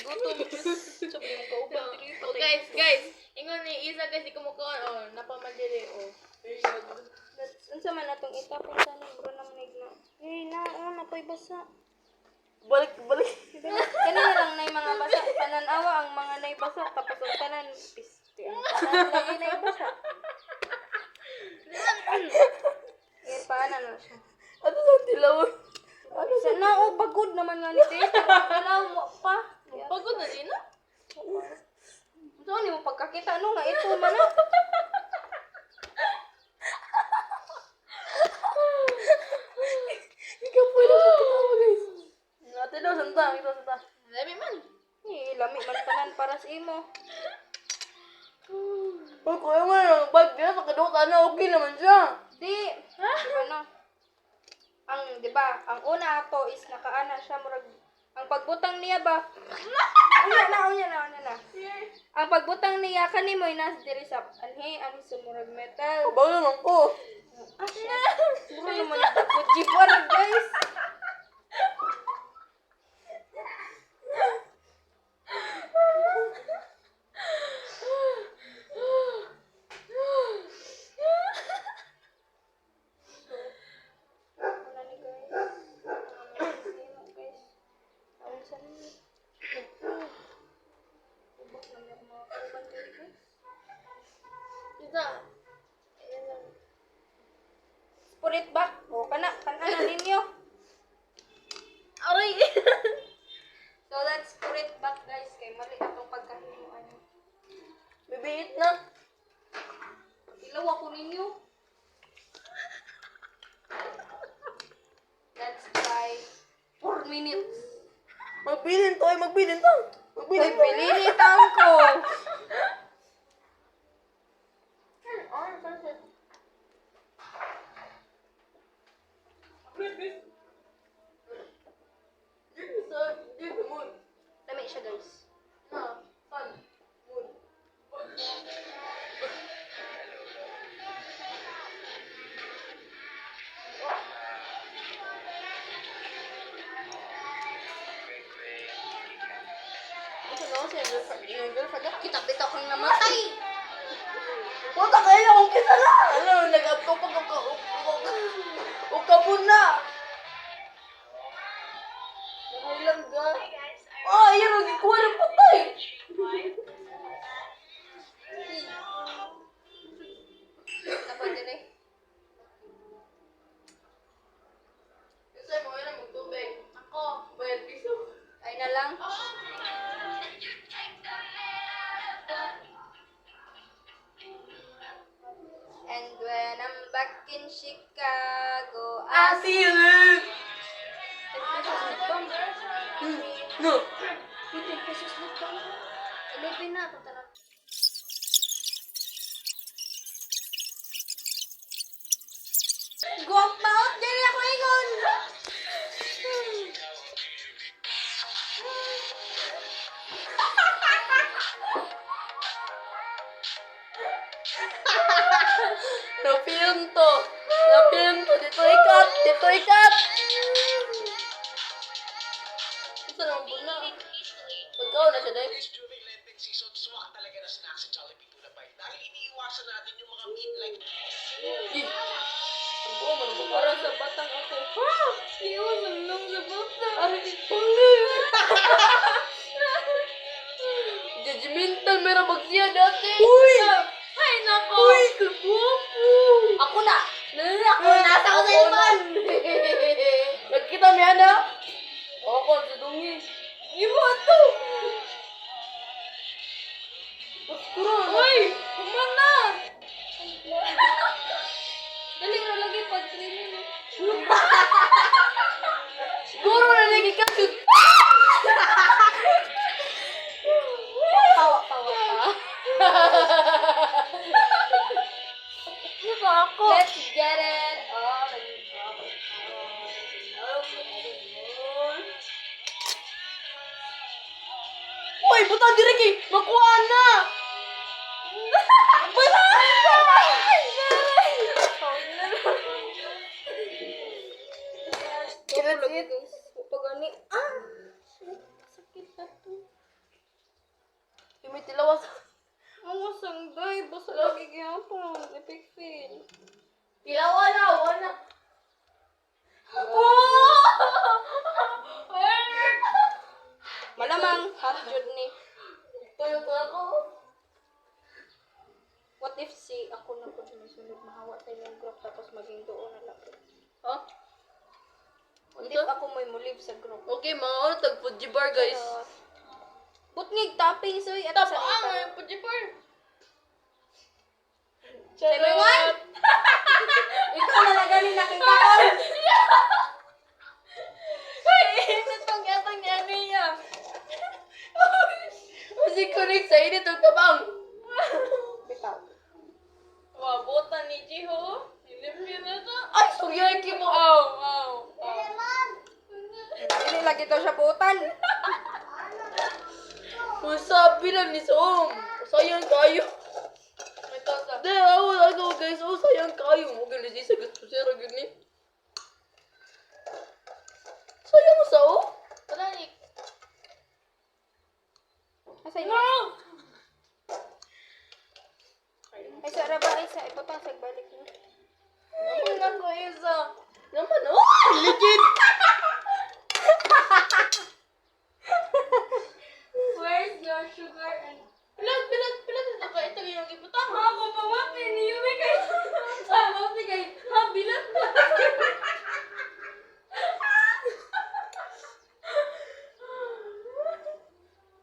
gutom. Sabi mo kauban diri. Oh, guys. Ingon ni isa guys, di ko mo kaon. Oh, napamandiri. Oh. Unsa man atong itapon sa nang bro nang nigna. Napoy basa. Balik. Kani na lang nay mga basa. Pananawa ang mga nay basa tapos ang tanan piste. Ang tanan lagi nay basa. Paano na siya? Ano lang tilaw? Sana pagod naman nga ni Tete. Dilaw mo pa. Pagod na din, no? So, hindi mo pagkakita. Ano nga ito man na? Ikaw po na pagkatawa guys. Ate daw, santa. Lami man. Lami man tanan para sa imo. Pag kuya mo yung bag niya sa kadukta na, okay naman siya. Di. Ano? Di ba, ang una ato is nakaana siya murag ang pagbutang niya ba? Unya na. Ang pagbutang niya kanimo inas diri sa anhi ang sumurag metal. Bago naman ko. Buro naman ako jipar guys. Isa. Purit ba? O kana ninyo. Aray. So let's purit back guys kay mali atong pagkahimuan. Bibiit na. Ilaw ako ninyo. Let's try 4 minutes. Magbilin to. Ay, pililitan ko. Lami siya guys. Kita-kita kang namatay. Puta kayo akong kisala. Ano, ukapon na. Nakailang ga. Ayan, nagikuha ng patay. Dapat din eh. Kasi mo yun ang magtubig. Ako. Bayad piso. Ay na lang. And when I'm back in Chicago, I see you. 10 pesos net bang? No. 10 pesos net bang? 11 na ito talaga. Go out diri ako ingon. Napinto. Dito ikat. Ito naman po na. Magkaw na siya dahil. During Lenten season, suwak talaga na snacks sa Jollibee Tuna Bite dahil iniiwasan natin yung mga meat like Para sa batang ako. Ha? Iusan lang sa batang. Judgmental, meron magsiya dati. Ay, nako. Kagwapo. Ako na. Ako, nasa ko sa ilman. Nagkita mo yan, ha? Ako, sa dungi. Imo to. Uy, kumana. Dali ra lagi pag 3 minutes. Siguro na lagi ka. Tawa pa. Ano ako? Let's get it. Uy, butang direk eh. Makuha na. Kaya lagi guys. Pag ani. Sakit na to. tilawas. Ang sangday, basta lagi gihapon. Epic fail. Tilawan na, wala. Malamang, hot jud ni. Tuyo ko ako. What if si ako na po sumusunod mahawa tayo ng group tapos maging doon na lang. Ha? What if ako mo'y mulib sa group? Okay, mga ano, tag-Fuji bar, guys. Butngig topping soy at sa Tapaang ay pujipar. Sabi mo? Ikaw na lang galing nakikaon. Itong yatang yan niya. Kasi connect sa init ang tabang. Bitaw. Wabutan ni Jiho. Silipin na to. Ay, sugyaki mo. Aw. Dili lagi daw siya buutan. Kung sabi lang ni Som. Sayang kayo. May tasa. Di, ako guys. Oh, sayang kayo. Huwag ganun siya. Gusto siya rin ni. Sayang sa oh. Talanik. Asa inyo? Ay sa raba ay sa ipotang sa balik niyo. Ang ako isa. Naman oh. Legit. Where's your sugar and... Pilat ito ka. Ito yung iputang. Ako pa mati ni Yumi kay... Mati kay... Ha, bilat na.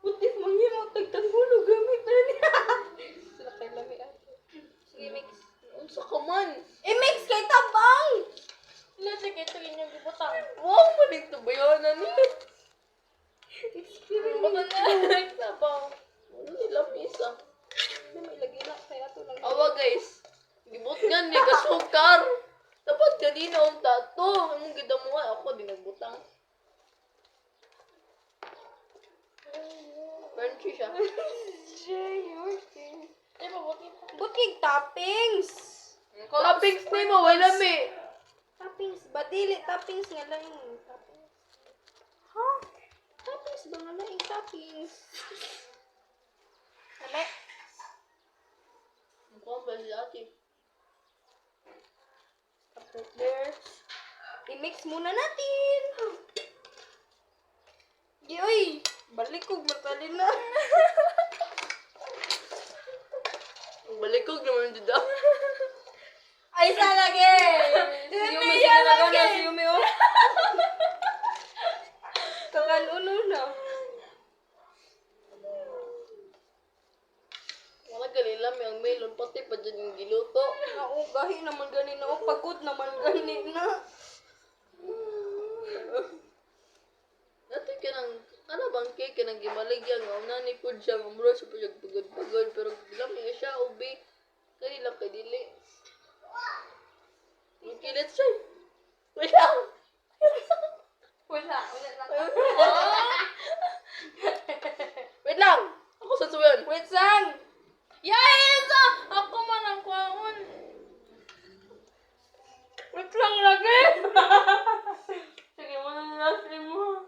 Putis manghimo tagtanggulo gamit na niya. Sila kay lami ato. Sige mix. Unsa ka man? I-mix kay tabang. Pilat na ito yung iputang. Wow, manig to bayanan ni. Butan na. Sabaw. Ano nila misa? May lagi na kaya ato lang. Awa guys. Gibot nga ni kasukar. Dapat kanina ang tato. Anong gidamuhan? Ako di nagbutang. Crunchy siya. Jay, your thing. Ay, mabuti pa. Butngig toppings. Toppings ni mo, wala mi. Toppings ba? Dili toppings nga lang. Toppings. Ha? Toppings ba nga lang toppings? Ano? Mukhang ba si ate? Tapos there. I-mix muna natin. Yoy! Balik ko, matalin na. Ang balikog naman dito. Ay, isa lagi! Si Yumi, sige na ka na, si Yumi, oh. Kakan-uno na. Wala ganila, may ang melon, pati pa dyan yung giluto. Oo, gahi naman gani na. Oh, pagod naman gani na. Dati ka nang, ano bang cake ka nang gimaligyan nga, unani po siya, mamuro siya po siya pagod-pagod, pero gilamig siya, ubi. Kanila kay dili. Ang kilit siya. Wala. Wala, wala lang. Wait lang! Ako sa suyan. Wait, sang! Yay, isa! Ako man ang kwaon. Wait lang lagi! Sige mo na nasin mo.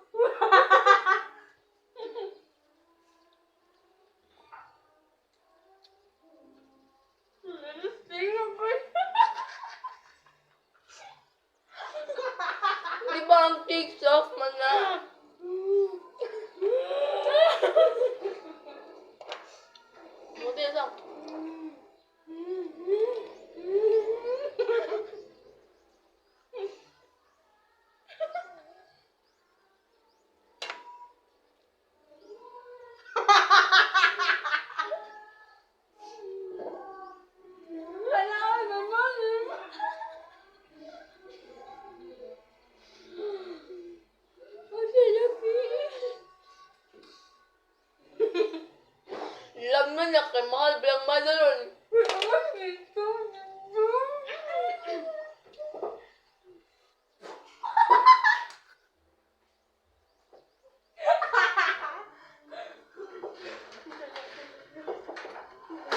Di ba ang cake soft man na? Buti na sa. Wala naman. Lam na niya kay mahal bilang madaron.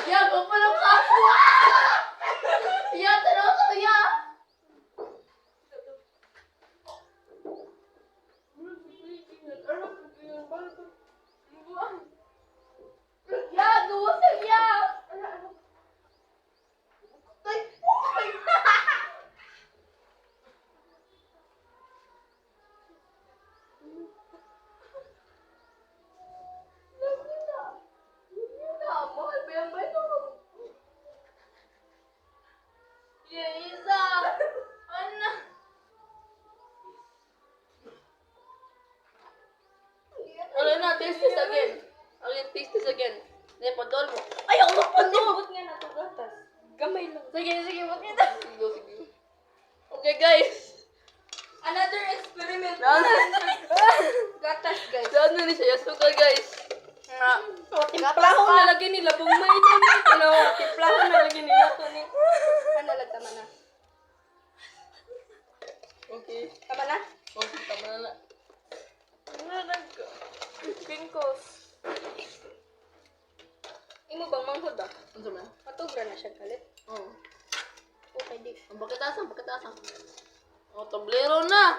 Ya, kung paano ka? Ya, tanong ko, ya! Ya! Nabuwasag niya! Isa! Ano? Ano na, taste this again. Again, taste this again. Hindi, padol mo. Ayaw mo, padol! Bot nga na to gatas. Gamay lang. Sige, wag kita. Sige, sige. Okay, guys. Another experiment. Gatas, guys. Saan na ni siya? Sugar, guys. Nga. Timplahon na lagi nila. Bumay na ni. Ano? Timplahon na lagi nila. Ito ni. Ano lang, tama na. Okay. Tama na? Okay, tama na na. Pinkos. Imo bang manghod ba? Ano sa man? Matugra na siya galit. Oo. Okay, di. Ang bakit asang? Oh, tablero na!